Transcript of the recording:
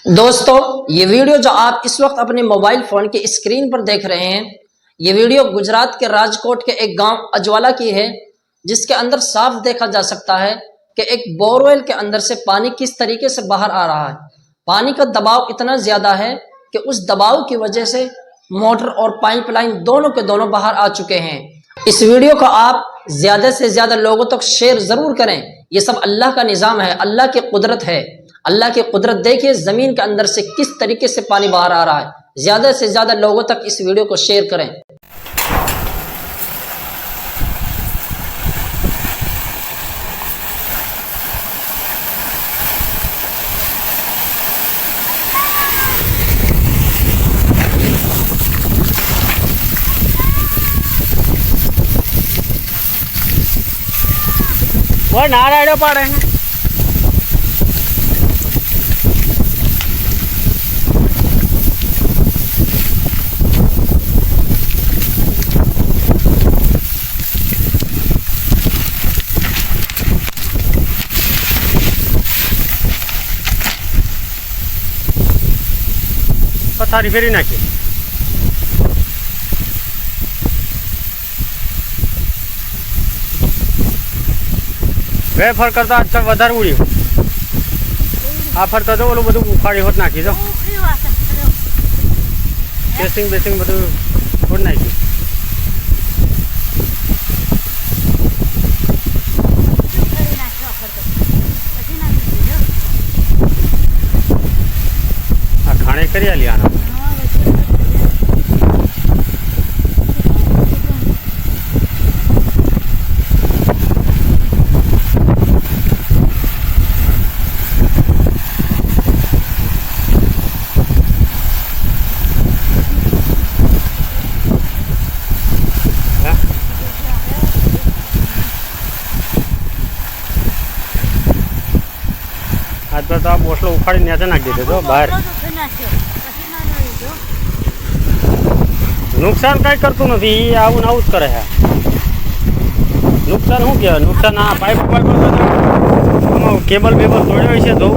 दोस्तों, ये वीडियो जो आप इस वक्त अपने मोबाइल फोन की स्क्रीन पर देख रहे हैं, ये वीडियो गुजरात के राजकोट के एक गांव अजवाला की है, जिसके अंदर साफ देखा जा सकता है कि एक बोरवेल के अंदर से पानी किस तरीके से बाहर आ रहा है। पानी का दबाव इतना ज्यादा है कि उस दबाव की वजह से मोटर और पाइपलाइन दोनों के दोनों बाहर आ चुके हैं। इस वीडियो को आप ज्यादा से ज्यादा लोगों तक शेयर जरूर करें। ये सब अल्लाह का निजाम है, अल्लाह की कुदरत है। अल्लाह की कुदरत देखिए, जमीन के अंदर से किस तरीके से पानी बाहर आ रहा है। ज्यादा से ज्यादा लोगों तक इस वीडियो को शेयर करें। वो नारायण पाड़े हैं। पथारी फेरी नाखी वेफर करता आज વધારે ઉડ્યું આ ફરતા તો ઓલું બધું ઉખાડી હોત નાખી દો ટેસ્ટિંગ બેસ્ટિંગ બધું હોત નાખી આ ખાણે કરી આલી આના आज तो आप बोसलो उखाड़ी नीचे नाखी दीधो तो बहार नुकसान कई करतु नहीं आવું ને આવું જ કરે है नुकसान શું કહેવાય नुकसान आ पाइप केबल बेबल तोड़े है तो